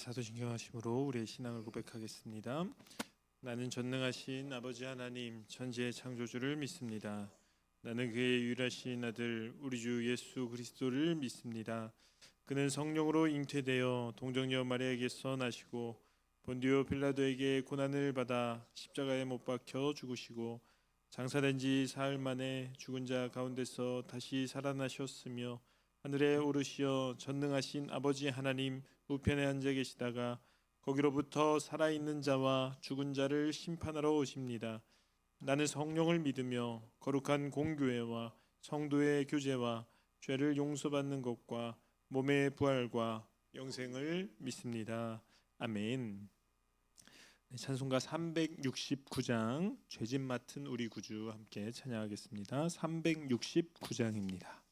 자도신경하심으로 우리의 신앙을 고백하겠습니다. 나는 전능하신 아버지 하나님 천지의 창조주를 믿습니다. 나는 그의 유일하신 아들 우리 주 예수 그리스도를 믿습니다. 그는 성령으로 잉태되어 동정녀 마리아에게서 나시고 본디오 빌라도에게 고난을 받아 십자가에 못 박혀 죽으시고 장사된 지 사흘 만에 죽은 자 가운데서 다시 살아나셨으며 하늘에 오르시어 전능하신 아버지 하나님 우편에 앉아 계시다가 거기로부터 살아있는 자와 죽은 자를 심판하러 오십니다. 나는 성령을 믿으며 거룩한 공교회와 성도의 교제와 죄를 용서받는 것과 몸의 부활과 영생을 믿습니다. 아멘. 찬송가 369장 죄짐 맡은 우리 구주 함께 찬양하겠습니다. 369장입니다.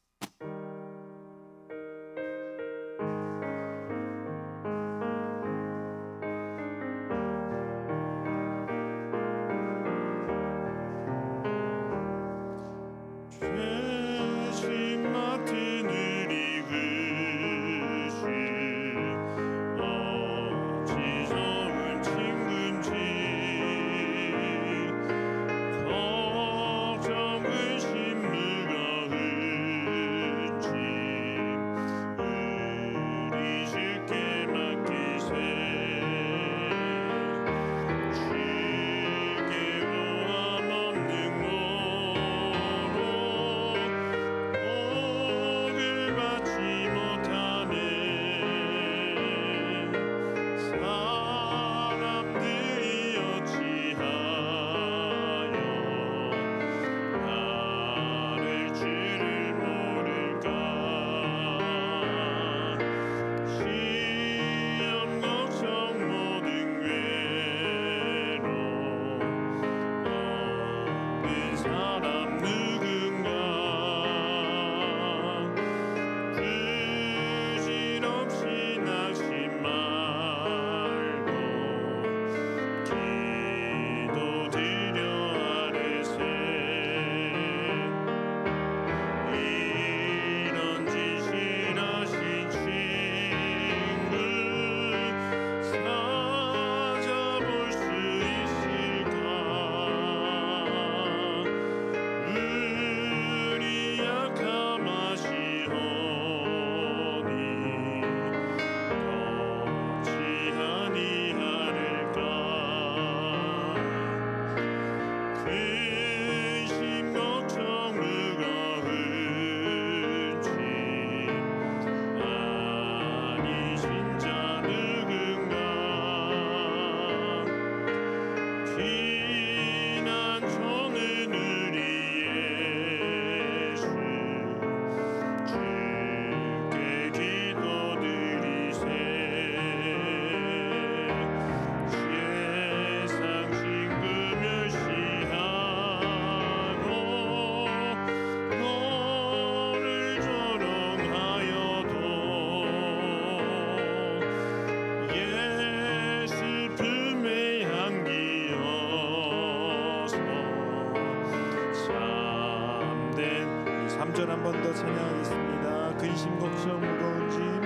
한 번 더 찬양하겠습니다. 근심 걱정 무거운 짐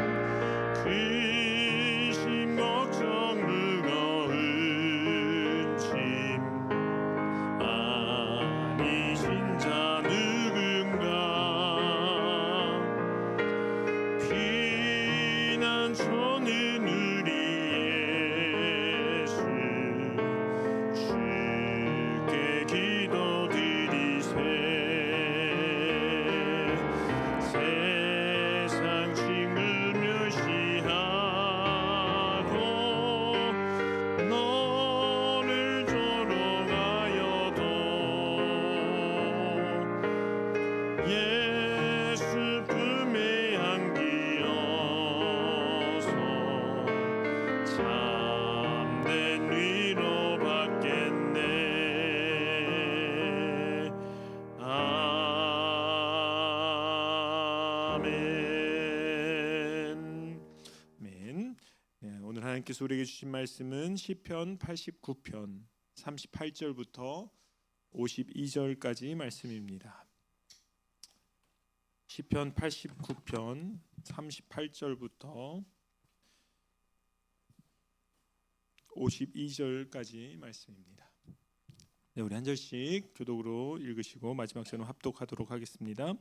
근심 걱정 무거운 짐 아니신 자 누군가 피난처는 우리 예수 주께 기도드리세 하나님께서 우리에게 주신 말씀은 시편 89편 38절부터 52절까지 말씀입니다. 시편 89편 38절부터 52절까지 말씀입니다. 네, 우리 한 절씩 교독으로 읽으시고 마지막 저는 합독하도록 하겠습니다.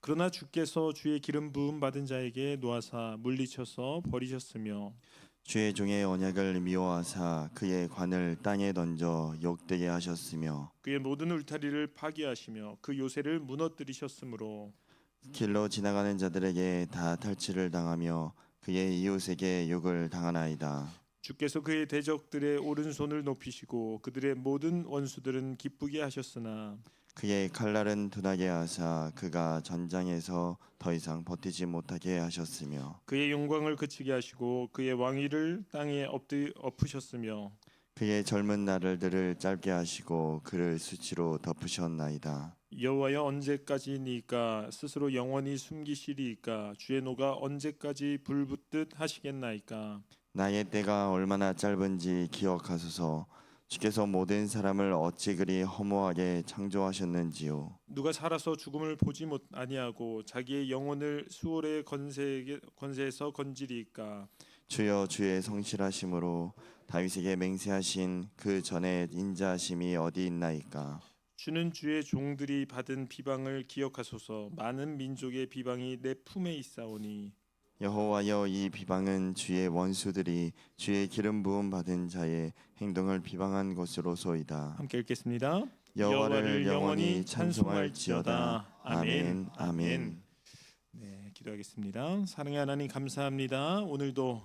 그러나 주께서 주의 기름 부음 받은 자에게 놓아사 물리쳐서 버리셨으며 주의 종의 언약을 미워하사 그의 관을 땅에 던져 욕되게 하셨으며 그의 모든 울타리를 파괴하시며 그 요새를 무너뜨리셨으므로 길로 지나가는 자들에게 다 탈취를 당하며 그의 이웃에게 욕을 당하나이다. 주께서 그의 대적들의 오른손을 높이시고 그들의 모든 원수들은 기쁘게 하셨으나 그의 칼날은 둔하게 하사 그가 전장에서 더 이상 버티지 못하게 하셨으며 그의 영광을 그치게 하시고 그의 왕위를 땅에 엎으셨으며 그의 젊은 날들을 짧게 하시고 그를 수치로 덮으셨나이다. 여호와여 언제까지니까 스스로 영원히 숨기시리이까 주의 노가 언제까지 불붙듯 하시겠나이까. 나의 때가 얼마나 짧은지 기억하소서. 주께서 모든 사람을 어찌 그리 허무하게 창조하셨는지요. 누가 살아서 죽음을 보지 못 아니하고 자기의 영혼을 수월의 권세에서 건지리이까. 주여 주의 성실하심으로 다윗에게 맹세하신 그 전에 인자하심이 어디 있나이까. 주는 주의 종들이 받은 비방을 기억하소서. 많은 민족의 비방이 내 품에 있사오니 여호와여 이 비방은 주의 원수들이 주의 기름 부음 받은 자의 행동을 비방한 것으로소이다. 함께 읽겠습니다. 여호와를 영원히 찬송할지어다. 아멘. 아멘. 네, 기도하겠습니다. 사랑의 하나님 감사합니다. 오늘도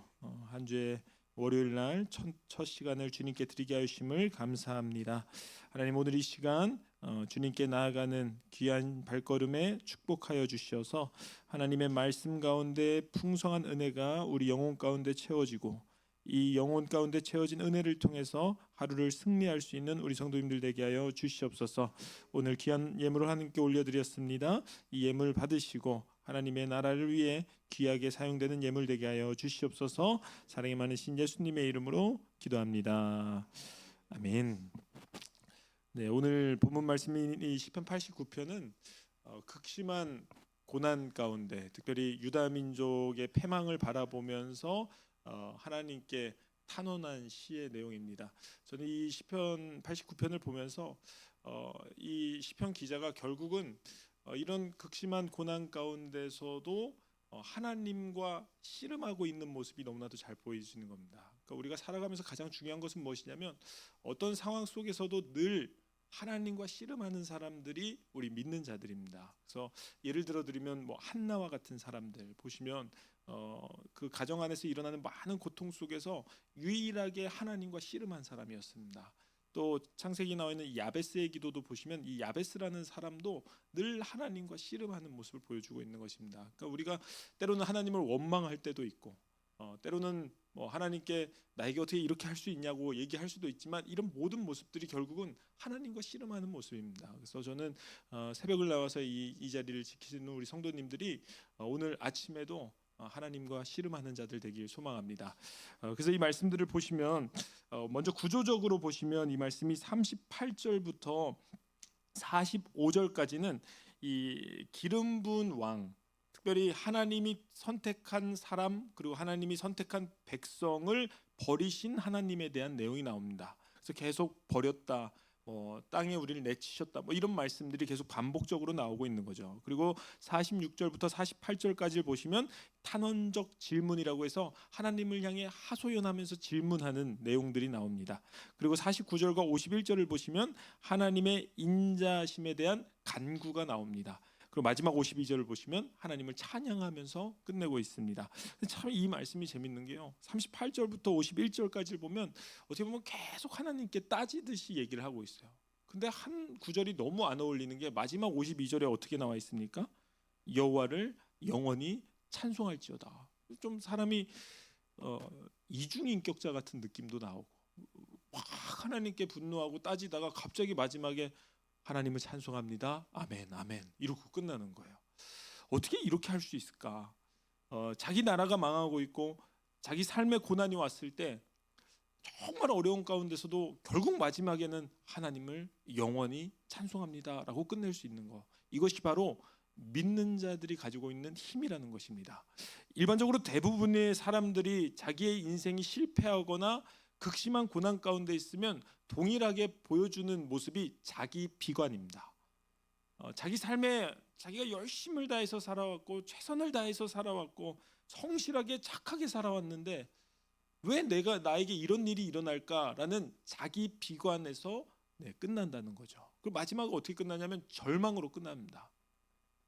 한 주의 월요일 날 첫 시간을 주님께 드리게 하심을 감사합니다. 하나님 오늘 이 시간 주님께 나아가는 귀한 발걸음에 축복하여 주셔서 하나님의 말씀 가운데 풍성한 은혜가 우리 영혼 가운데 채워지고 이 영혼 가운데 채워진 은혜를 통해서 하루를 승리할 수 있는 우리 성도님들 되게 하여 주시옵소서. 오늘 귀한 예물을 하나님께 올려드렸습니다. 이 예물 받으시고 하나님의 나라를 위해 귀하게 사용되는 예물 되게 하여 주시옵소서. 사랑이 많으신 예수님의 이름으로 기도합니다. 아멘. 네, 오늘 본문 말씀인 이 시편 89편은 극심한 고난 가운데 특별히 유다 민족의 패망을 바라보면서 하나님께 탄원한 시의 내용입니다. 저는 이 시편 89편을 보면서 이 시편 기자가 결국은 이런 극심한 고난 가운데서도 하나님과 씨름하고 있는 모습이 너무나도 잘 보여지는 겁니다. 그러니까 우리가 살아가면서 가장 중요한 것은 무엇이냐면 어떤 상황 속에서도 늘 하나님과 씨름하는 사람들이 우리 믿는 자들입니다. 그래서 예를 들어 드리면 뭐 한나와 같은 사람들 보시면 그 가정 안에서 일어나는 많은 고통 속에서 유일하게 하나님과 씨름한 사람이었습니다. 또 창세기 나와 있는 야베스의 기도도 보시면 이 야베스라는 사람도 늘 하나님과 씨름하는 모습을 보여주고 있는 것입니다. 그러니까 우리가 때로는 하나님을 원망할 때도 있고 때로는 뭐 하나님께 나에게 어떻게 이렇게 할 수 있냐고 얘기할 수도 있지만 이런 모든 모습들이 결국은 하나님과 씨름하는 모습입니다. 그래서 저는 새벽을 나와서 이 자리를 지키시는 우리 성도님들이 오늘 아침에도 하나님과 씨름하는 자들 되길 소망합니다. 그래서 이 말씀들을 보시면 먼저 구조적으로 보시면 이 말씀이 38절부터 45절까지는 이 기름 부은 왕, 특별히 하나님이 선택한 사람 그리고 하나님이 선택한 백성을 버리신 하나님에 대한 내용이 나옵니다. 그래서 계속 버렸다, 땅에 우리를 내치셨다, 이런 말씀들이 계속 반복적으로 나오고 있는 거죠. 그리고 46절부터 48절까지를 보시면 탄원적 질문이라고 해서 하나님을 향해 하소연하면서 질문하는 내용들이 나옵니다. 그리고 49절과 51절을 보시면 하나님의 인자심에 대한 간구가 나옵니다. 그리고 마지막 52절을 보시면 하나님을 찬양하면서 끝내고 있습니다. 참 이 말씀이 재밌는 게요. 38절부터 51절까지를 보면 어떻게 보면 계속 하나님께 따지듯이 얘기를 하고 있어요. 근데 한 구절이 너무 안 어울리는 게 마지막 52절에 어떻게 나와 있습니까? 여호와를 영원히 찬송할지어다. 좀 사람이 이중인격자 같은 느낌도 나오고 막 하나님께 분노하고 따지다가 갑자기 마지막에 하나님을 찬송합니다. 아멘, 아멘. 이러고 끝나는 거예요. 어떻게 이렇게 할 수 있을까? 자기 나라가 망하고 있고 자기 삶에 고난이 왔을 때 정말 어려운 가운데서도 결국 마지막에는 하나님을 영원히 찬송합니다라고 끝낼 수 있는 거. 이것이 바로 믿는 자들이 가지고 있는 힘이라는 것입니다. 일반적으로 대부분의 사람들이 자기의 인생이 실패하거나 극심한 고난 가운데 있으면 동일하게 보여주는 모습이 자기 비관입니다. 자기 삶에 자기가 열심을 다해서 살아왔고 최선을 다해서 살아왔고 성실하게 착하게 살아왔는데 왜 나에게 이런 일이 일어날까라는 자기 비관에서 끝난다는 거죠. 그리고 마지막으로 어떻게 끝나냐면 절망으로 끝납니다.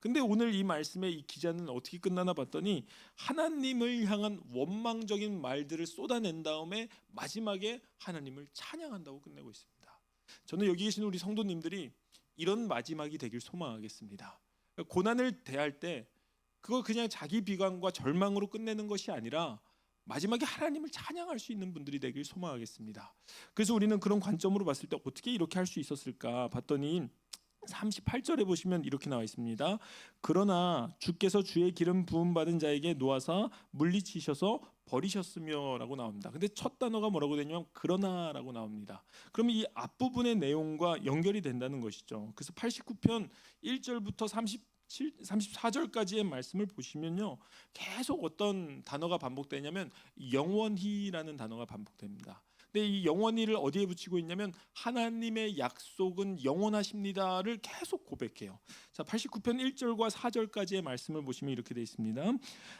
근데 오늘 이 말씀의 이 기자는 어떻게 끝나나 봤더니 하나님을 향한 원망적인 말들을 쏟아낸 다음에 마지막에 하나님을 찬양한다고 끝내고 있습니다. 저는 여기 계신 우리 성도님들이 이런 마지막이 되길 소망하겠습니다. 고난을 대할 때 그거 그냥 자기 비관과 절망으로 끝내는 것이 아니라 마지막에 하나님을 찬양할 수 있는 분들이 되길 소망하겠습니다. 그래서 우리는 그런 관점으로 봤을 때 어떻게 이렇게 할 수 있었을까 봤더니 38절에 보시면 이렇게 나와 있습니다. 그러나 주께서 주의 기름 부음 받은 자에게 놓아사 물리치셔서 버리셨으며 라고 나옵니다. 근데 첫 단어가 뭐라고 되냐면 그러나라고 나옵니다. 그러면 이 앞부분의 내용과 연결이 된다는 것이죠. 그래서 89편 1절부터 34절까지의 말씀을 보시면요, 계속 어떤 단어가 반복되냐면 영원히라는 단어가 반복됩니다. 근데 이 영원히를 어디에 붙이고 있냐면 하나님의 약속은 영원하십니다를 계속 고백해요. 자, 89편 1절과 4절까지의 말씀을 보시면 이렇게 되어 있습니다.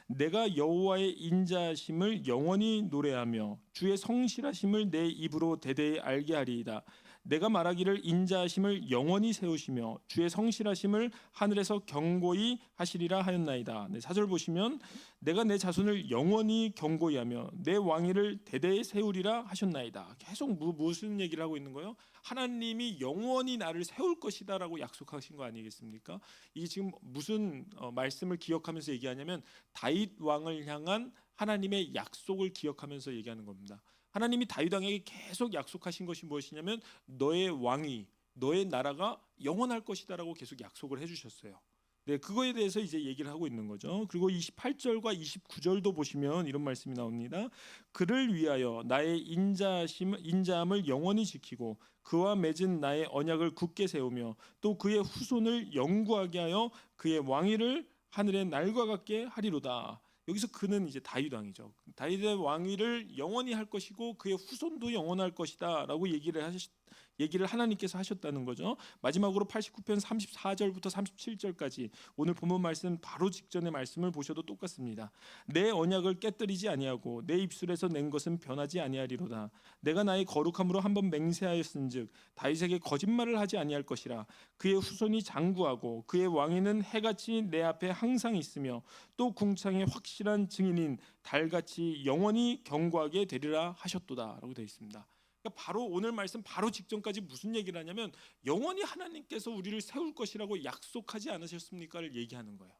내가 여호와의 인자하심을 영원히 노래하며 주의 성실하심을 내 입으로 대대히 알게 하리이다. 내가 말하기를 인자하심을 영원히 세우시며 주의 성실하심을 하늘에서 경고히 하시리라 하였나이다. 4절 보시면 내가 내 자손을 영원히 경고히 하며 내 왕위를 대대히 세우리라 하셨나이다. 계속 무슨 얘기를 하고 있는 거예요? 하나님이 영원히 나를 세울 것이다 라고 약속하신 거 아니겠습니까? 이게 지금 무슨 말씀을 기억하면서 얘기하냐면 다윗 왕을 향한 하나님의 약속을 기억하면서 얘기하는 겁니다. 하나님이 다윗 왕에게 계속 약속하신 것이 무엇이냐면 너의 왕위, 너의 나라가 영원할 것이다라고 계속 약속을 해주셨어요. 네, 그거에 대해서 이제 얘기를 하고 있는 거죠. 그리고 28절과 29절도 보시면 이런 말씀이 나옵니다. 그를 위하여 나의 인자함을 영원히 지키고 그와 맺은 나의 언약을 굳게 세우며 또 그의 후손을 영구하게 하여 그의 왕위를 하늘의 날과 같게 하리로다. 여기서 그는 이제 다윗 왕이죠. 다윗의 왕위를 영원히 할 것이고 그의 후손도 영원할 것이다라고 얘기를 하나님께서 하셨다는 거죠. 마지막으로 89편 34절부터 37절까지 오늘 본문 말씀 바로 직전의 말씀을 보셔도 똑같습니다. 내 언약을 깨뜨리지 아니하고 내 입술에서 낸 것은 변하지 아니하리로다. 내가 나의 거룩함으로 한번 맹세하였은즉 다윗에게 거짓말을 하지 아니할 것이라. 그의 후손이 장구하고 그의 왕위는 해같이 내 앞에 항상 있으며 또 궁창의 확실한 증인인 달같이 영원히 경고하게 되리라 하셨도다라고 되어 있습니다. 바로 오늘 말씀 바로 직전까지 무슨 얘기를 하냐면 영원히 하나님께서 우리를 세울 것이라고 약속하지 않으셨습니까를 얘기하는 거예요.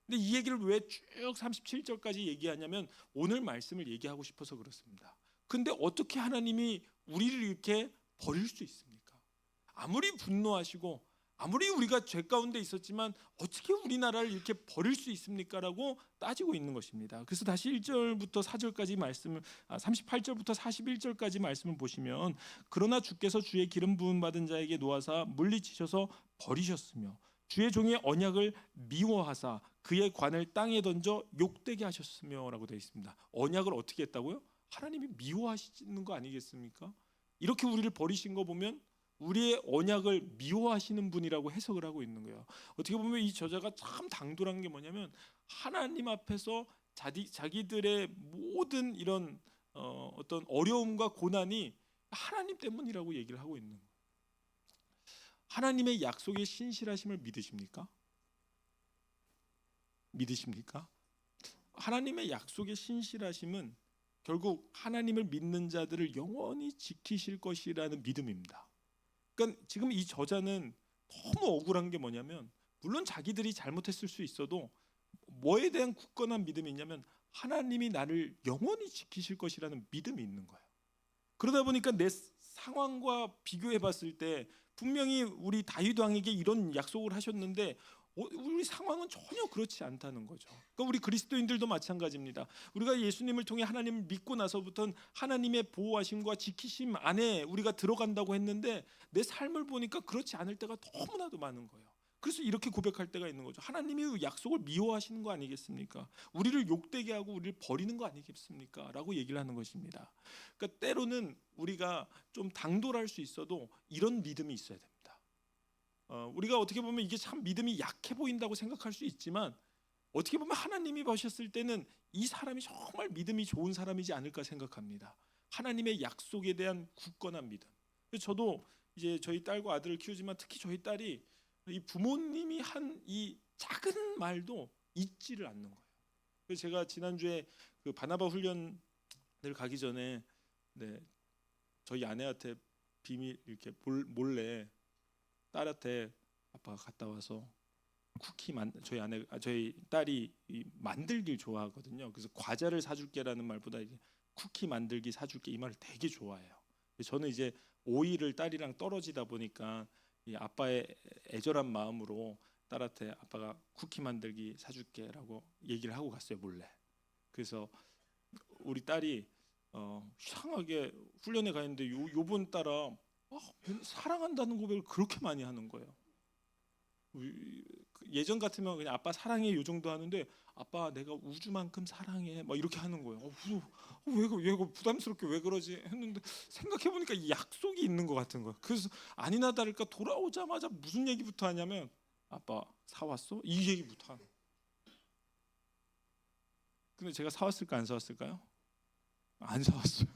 근데 이 얘기를 왜 쭉 37절까지 얘기하냐면 오늘 말씀을 얘기하고 싶어서 그렇습니다. 근데 어떻게 하나님이 우리를 이렇게 버릴 수 있습니까? 아무리 분노하시고 아무리 우리가 죄 가운데 있었지만 어떻게 우리나라를 이렇게 버릴 수 있습니까? 라고 따지고 있는 것입니다. 그래서 다시 1절부터 4절까지 말씀을 38절부터 41절까지 말씀을 보시면 그러나 주께서 주의 기름 부음 받은 자에게 놓아사 물리치셔서 버리셨으며 주의 종의 언약을 미워하사 그의 관을 땅에 던져 욕되게 하셨으며 라고 되어 있습니다. 언약을 어떻게 했다고요? 하나님이 미워하시는 거 아니겠습니까? 이렇게 우리를 버리신 거 보면 우리의 언약을 미워하시는 분이라고 해석을 하고 있는 거예요. 어떻게 보면 이 저자가 참 당돌한 게 뭐냐면 하나님 앞에서 자기들의 모든 이런 어떤 어려움과 고난이 하나님 때문이라고 얘기를 하고 있는 거예요. 하나님의 약속의 신실하심을 믿으십니까? 믿으십니까? 하나님의 약속의 신실하심은 결국 하나님을 믿는 자들을 영원히 지키실 것이라는 믿음입니다. 그러니까 지금 이 저자는 너무 억울한 게 뭐냐면 물론 자기들이 잘못했을 수 있어도 뭐에 대한 굳건한 믿음이 있냐면 하나님이 나를 영원히 지키실 것이라는 믿음이 있는 거예요. 그러다 보니까 내 상황과 비교해 봤을 때 분명히 우리 다윗 왕에게 이런 약속을 하셨는데 우리 상황은 전혀 그렇지 않다는 거죠. 그러니까 우리 그리스도인들도 마찬가지입니다. 우리가 예수님을 통해 하나님을 믿고 나서부터는 하나님의 보호하심과 지키심 안에 우리가 들어간다고 했는데 내 삶을 보니까 그렇지 않을 때가 너무나도 많은 거예요. 그래서 이렇게 고백할 때가 있는 거죠. 하나님이 약속을 미워하시는 거 아니겠습니까? 우리를 욕되게 하고 우리를 버리는 거 아니겠습니까? 라고 얘기를 하는 것입니다. 그러니까 때로는 우리가 좀 당돌할 수 있어도 이런 믿음이 있어야 됩니다. 우리가 어떻게 보면 이게 참 믿음이 약해 보인다고 생각할 수 있지만 어떻게 보면 하나님이 보셨을 때는 이 사람이 정말 믿음이 좋은 사람이지 않을까 생각합니다. 하나님의 약속에 대한 굳건한 믿음. 저도 이제 저희 딸과 아들을 키우지만 특히 저희 딸이 이 부모님이 한 이 작은 말도 잊지를 않는 거예요. 그래서 제가 지난주에 그 바나바 훈련을 가기 전에 저희 아내한테 비밀 이렇게 몰래 딸한테 아빠가 갔다 와서 저희 딸이 이 만들기를 좋아하거든요. 그래서 과자를 사줄게라는 말보다 이제 쿠키 만들기 사줄게 이 말을 되게 좋아해요. 저는 이제 오이를 딸이랑 떨어지다 보니까 이 아빠의 애절한 마음으로 딸한테 아빠가 쿠키 만들기 사줄게라고 얘기를 하고 갔어요, 몰래. 그래서 우리 딸이 이상하게 훈련에 가 있는데 요번 따라 사랑한다는 고백을 그렇게 많이 하는 거예요. 예전 같으면 그냥 아빠 사랑해 요 정도 하는데 아빠 내가 우주만큼 사랑해 막 이렇게 하는 거예요. 왜 부담스럽게 왜 그러지 했는데 생각해 보니까 이 약속이 있는 것 같은 거예요. 그래서 아니나 다를까 돌아오자마자 무슨 얘기부터 하냐면 아빠 사왔어? 이 얘기부터 하는. 근데 제가 사왔을까 안 사왔을까요? 안 사왔어요.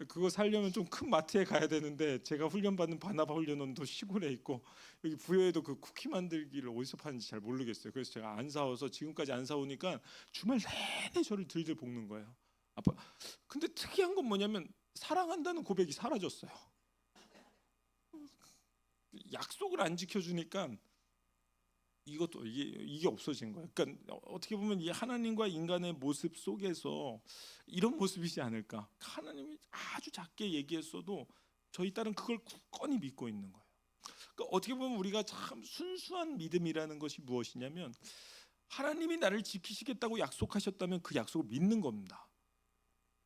그거 살려면 좀 큰 마트에 가야 되는데 제가 훈련받는 바나바 훈련원도 시골에 있고 여기 부여에도 그 쿠키 만들기를 어디서 파는지 잘 모르겠어요. 그래서 제가 안 사와서 지금까지 안 사오니까 주말 내내 저를 들들 볶는 거예요. 아빠. 근데 특이한 건 뭐냐면 사랑한다는 고백이 사라졌어요. 약속을 안 지켜주니까 이것도 이게 없어진 거예요. 그러니까 어떻게 보면 이 하나님과 인간의 모습 속에서 이런 모습이지 않을까. 하나님이 아주 작게 얘기했어도 저희 딸은 그걸 굳건히 믿고 있는 거예요. 그러니까 어떻게 보면 우리가 참 순수한 믿음이라는 것이 무엇이냐면 하나님이 나를 지키시겠다고 약속하셨다면 그 약속을 믿는 겁니다.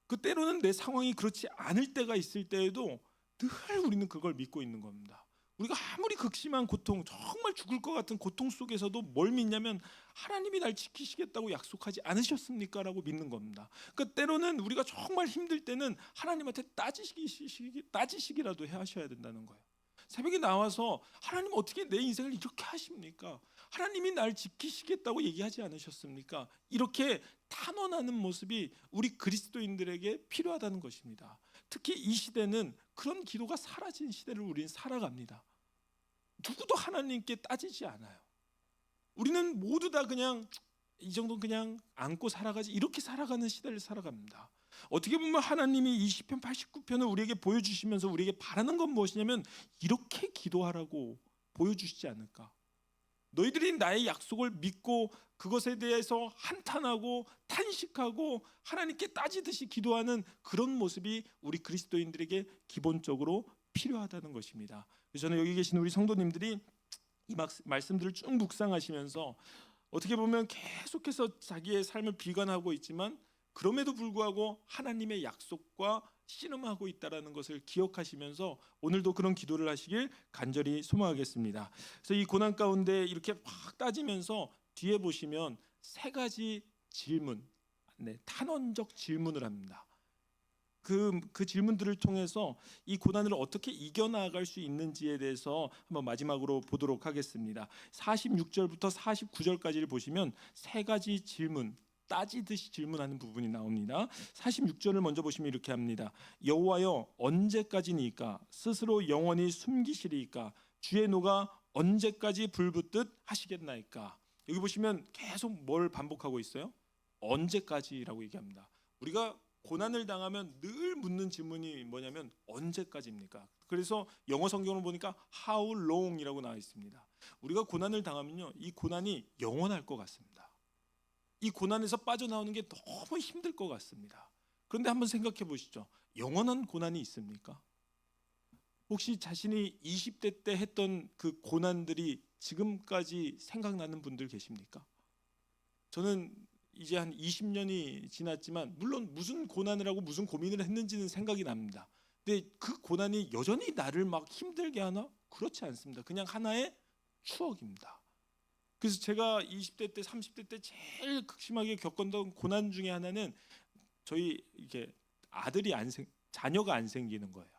그 때로는 내 상황이 그렇지 않을 때가 있을 때에도 늘 우리는 그걸 믿고 있는 겁니다. 우리가 아무리 극심한 고통, 정말 죽을 것 같은 고통 속에서도 뭘 믿냐면 하나님이 날 지키시겠다고 약속하지 않으셨습니까? 라고 믿는 겁니다. 그러니까 때로는 우리가 정말 힘들 때는 하나님한테 따지시기라도 하셔야 된다는 거예요. 새벽에 나와서 하나님 어떻게 내 인생을 이렇게 하십니까? 하나님이 날 지키시겠다고 얘기하지 않으셨습니까? 이렇게 탄원하는 모습이 우리 그리스도인들에게 필요하다는 것입니다. 특히 이 시대는 그런 기도가 사라진 시대를 우리는 살아갑니다. 누구도 하나님께 따지지 않아요. 우리는 모두 다 그냥 이 정도 그냥 안고 살아가지 이렇게 살아가는 시대를 살아갑니다. 어떻게 보면 하나님이 이 시편 89편을 우리에게 보여주시면서 우리에게 바라는 건 무엇이냐면 이렇게 기도하라고 보여주시지 않을까. 너희들이 나의 약속을 믿고 그것에 대해서 한탄하고 탄식하고 하나님께 따지듯이 기도하는 그런 모습이 우리 그리스도인들에게 기본적으로 필요하다는 것입니다. 그래서 저는 여기 계신 우리 성도님들이 이 말씀들을 쭉 묵상하시면서 어떻게 보면 계속해서 자기의 삶을 비관하고 있지만 그럼에도 불구하고 하나님의 약속과 씨름하고 있다라는 것을 기억하시면서 오늘도 그런 기도를 하시길 간절히 소망하겠습니다. 그래서 이 고난 가운데 이렇게 확 따지면서 뒤에 보시면 세 가지 질문, 탄원적 질문을 합니다. 그 질문들을 통해서 이 고난을 어떻게 이겨나갈 수 있는지에 대해서 한번 마지막으로 보도록 하겠습니다. 46절부터 49절까지를 보시면 세 가지 질문, 따지듯이 질문하는 부분이 나옵니다. 46절을 먼저 보시면 이렇게 합니다. 여호와여 언제까지니까 스스로 영원히 숨기시리이까 주의 노가 언제까지 불붙듯 하시겠나이까. 여기 보시면 계속 뭘 반복하고 있어요? 언제까지라고 얘기합니다. 우리가 고난을 당하면 늘 묻는 질문이 뭐냐면 언제까지입니까? 그래서 영어 성경을 보니까 how long이라고 나와 있습니다. 우리가 고난을 당하면요, 이 고난이 영원할 것 같습니다. 이 고난에서 빠져나오는 게 너무 힘들 것 같습니다. 그런데 한번 생각해 보시죠. 영원한 고난이 있습니까? 혹시 자신이 20대 때 했던 그 고난들이 지금까지 생각나는 분들 계십니까? 저는 이제 한 20년이 지났지만 물론 무슨 고난을 하고 무슨 고민을 했는지는 생각이 납니다. 근데 그 고난이 여전히 나를 막 힘들게 하나? 그렇지 않습니다. 그냥 하나의 추억입니다. 그래서 제가 20대 때 30대 때 제일 극심하게 겪었던 고난 중에 하나는 저희 이게 자녀가 안 생기는 거예요.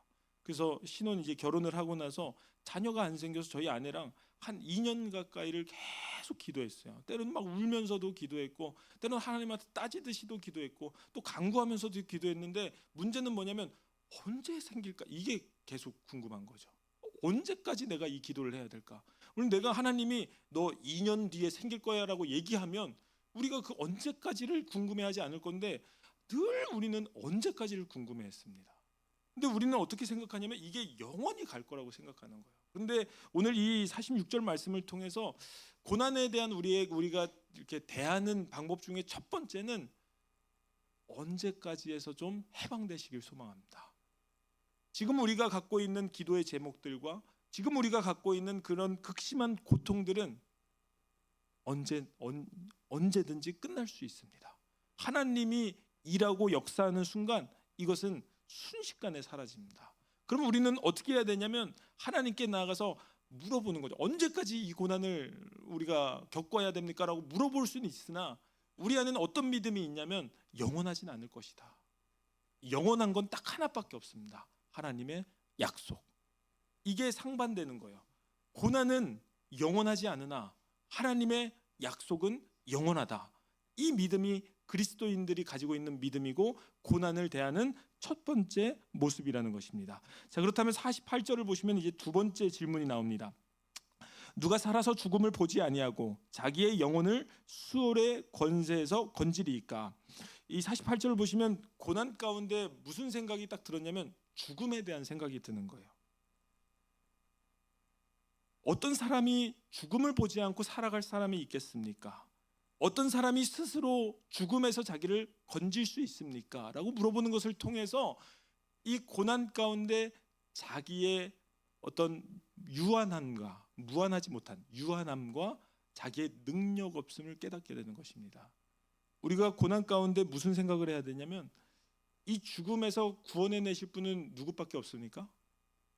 그래서 신혼 이제 결혼을 하고 나서 자녀가 안 생겨서 저희 아내랑 한 2년 가까이를 계속 기도했어요. 때로는 막 울면서도 기도했고, 때로는 하나님한테 따지듯이도 기도했고, 또 간구하면서도 기도했는데 문제는 뭐냐면 언제 생길까? 이게 계속 궁금한 거죠. 언제까지 내가 이 기도를 해야 될까? 오늘 내가 하나님이 너 2년 뒤에 생길 거야라고 얘기하면 우리가 그 언제까지를 궁금해하지 않을 건데 늘 우리는 언제까지를 궁금해했습니다. 근데 우리는 어떻게 생각하냐면 이게 영원히 갈 거라고 생각하는 거예요. 그런데 오늘 이 46절 말씀을 통해서 고난에 대한 우리가 이렇게 대하는 방법 중에 첫 번째는 언제까지에서 좀 해방되시길 소망합니다. 지금 우리가 갖고 있는 기도의 제목들과 지금 우리가 갖고 있는 그런 극심한 고통들은 언제든지 끝날 수 있습니다. 하나님이 일하고 역사하는 순간 이것은 순식간에 사라집니다. 그럼 우리는 어떻게 해야 되냐면 하나님께 나아가서 물어보는 거죠. 언제까지 이 고난을 우리가 겪어야 됩니까? 라고 물어볼 수는 있으나 우리 안에는 어떤 믿음이 있냐면 영원하진 않을 것이다. 영원한 건 딱 하나밖에 없습니다. 하나님의 약속. 이게 상반되는 거예요. 고난은 영원하지 않으나 하나님의 약속은 영원하다. 이 믿음이 그리스도인들이 가지고 있는 믿음이고 고난을 대하는 첫 번째 모습이라는 것입니다. 자, 그렇다면 48절을 보시면 이제 두 번째 질문이 나옵니다. 누가 살아서 죽음을 보지 아니하고 자기의 영혼을 수월의 권세에서 건지리이까? 이 48절을 보시면 고난 가운데 무슨 생각이 딱 들었냐면 죽음에 대한 생각이 드는 거예요. 어떤 사람이 죽음을 보지 않고 살아갈 사람이 있겠습니까? 어떤 사람이 스스로 죽음에서 자기를 건질 수 있습니까? 라고 물어보는 것을 통해서 이 고난 가운데 자기의 어떤 유한함과 무한하지 못한 유한함과 자기의 능력 없음을 깨닫게 되는 것입니다. 우리가 고난 가운데 무슨 생각을 해야 되냐면 이 죽음에서 구원해내실 분은 누구밖에 없습니까?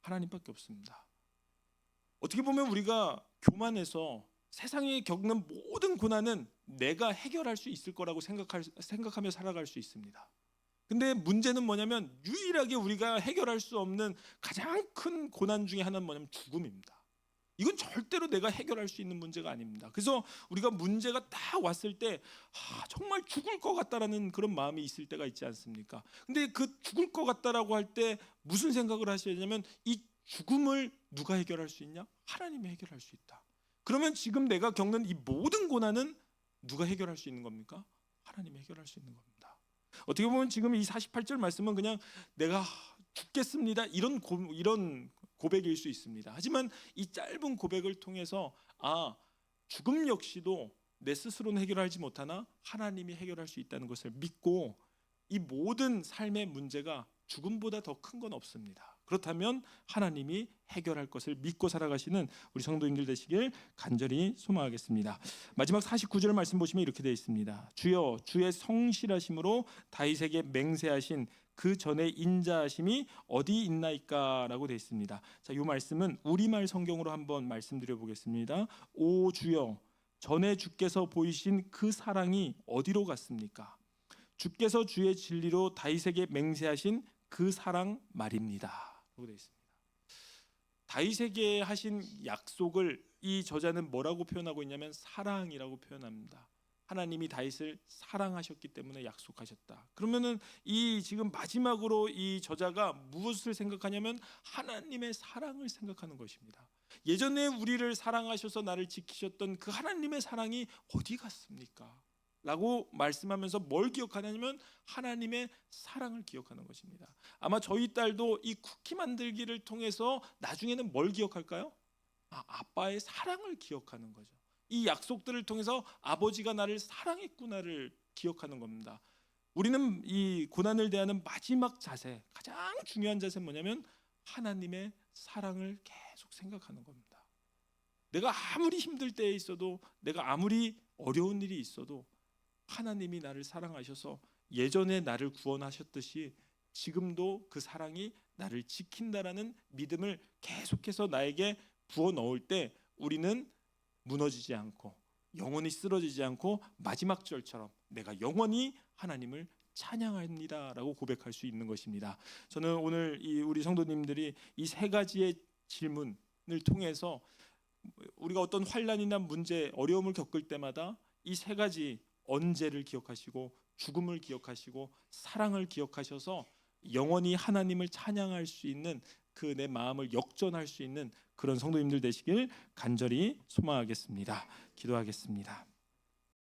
하나님밖에 없습니다. 어떻게 보면 우리가 교만해서 세상에 겪는 모든 고난은 내가 해결할 수 있을 거라고 생각하며 살아갈 수 있습니다. 근데 문제는 뭐냐면 유일하게 우리가 해결할 수 없는 가장 큰 고난 중에 하나는 뭐냐면 죽음입니다. 이건 절대로 내가 해결할 수 있는 문제가 아닙니다. 그래서 우리가 문제가 딱 왔을 때 정말 죽을 것 같다라는 그런 마음이 있을 때가 있지 않습니까? 근데 그 죽을 것 같다라고 할 때 무슨 생각을 하셔야 되냐면 이 죽음을 누가 해결할 수 있냐? 하나님이 해결할 수 있다. 그러면 지금 내가 겪는 이 모든 고난은 누가 해결할 수 있는 겁니까? 하나님이 해결할 수 있는 겁니다. 어떻게 보면 지금 이 48절 말씀은 그냥 내가 죽겠습니다 이런 고백일 수 있습니다. 하지만 이 짧은 고백을 통해서 죽음 역시도 내 스스로는 해결하지 못하나 하나님이 해결할 수 있다는 것을 믿고 이 모든 삶의 문제가 죽음보다 더 큰 건 없습니다. 그렇다면 하나님이 해결할 것을 믿고 살아가시는 우리 성도님들 되시길 간절히 소망하겠습니다. 마지막 49절 말씀 보시면 이렇게 되어 있습니다. 주여 주의 성실하심으로 다윗에게 맹세하신 그 전에 인자하심이 어디 있나이까? 라고 되어 있습니다. 자, 이 말씀은 우리말 성경으로 한번 말씀드려 보겠습니다. 오 주여 전에 주께서 보이신 그 사랑이 어디로 갔습니까? 주께서 주의 진리로 다윗에게 맹세하신 그 사랑 말입니다. 라고 되어 있습니다. 다윗에게 하신 약속을 이 저자는 뭐라고 표현하고 있냐면 사랑이라고 표현합니다. 하나님이 다윗을 사랑하셨기 때문에 약속하셨다. 그러면은 이 지금 마지막으로 이 저자가 무엇을 생각하냐면 하나님의 사랑을 생각하는 것입니다. 예전에 우리를 사랑하셔서 나를 지키셨던 그 하나님의 사랑이 어디 갔습니까? 라고 말씀하면서 뭘 기억하냐면 하나님의 사랑을 기억하는 것입니다. 아마 저희 딸도 이 쿠키 만들기를 통해서 나중에는 뭘 기억할까요? 아빠의 사랑을 기억하는 거죠. 이 약속들을 통해서 아버지가 나를 사랑했구나를 기억하는 겁니다. 우리는 이 고난을 대하는 마지막 자세, 가장 중요한 자세는 뭐냐면 하나님의 사랑을 계속 생각하는 겁니다. 내가 아무리 힘들 때에 있어도, 내가 아무리 어려운 일이 있어도 하나님이 나를 사랑하셔서 예전에 나를 구원하셨듯이 지금도 그 사랑이 나를 지킨다라는 믿음을 계속해서 나에게 부어 넣을 때 우리는 무너지지 않고 영원히 쓰러지지 않고 마지막 절처럼 내가 영원히 하나님을 찬양합니다라고 고백할 수 있는 것입니다. 저는 오늘 우리 성도님들이 이 세 가지의 질문을 통해서 우리가 어떤 환난이나 문제, 어려움을 겪을 때마다 이 세 가지 언제를 기억하시고 죽음을 기억하시고 사랑을 기억하셔서 영원히 하나님을 찬양할 수 있는 그 내 마음을 역전할 수 있는 그런 성도님들 되시길 간절히 소망하겠습니다. 기도하겠습니다.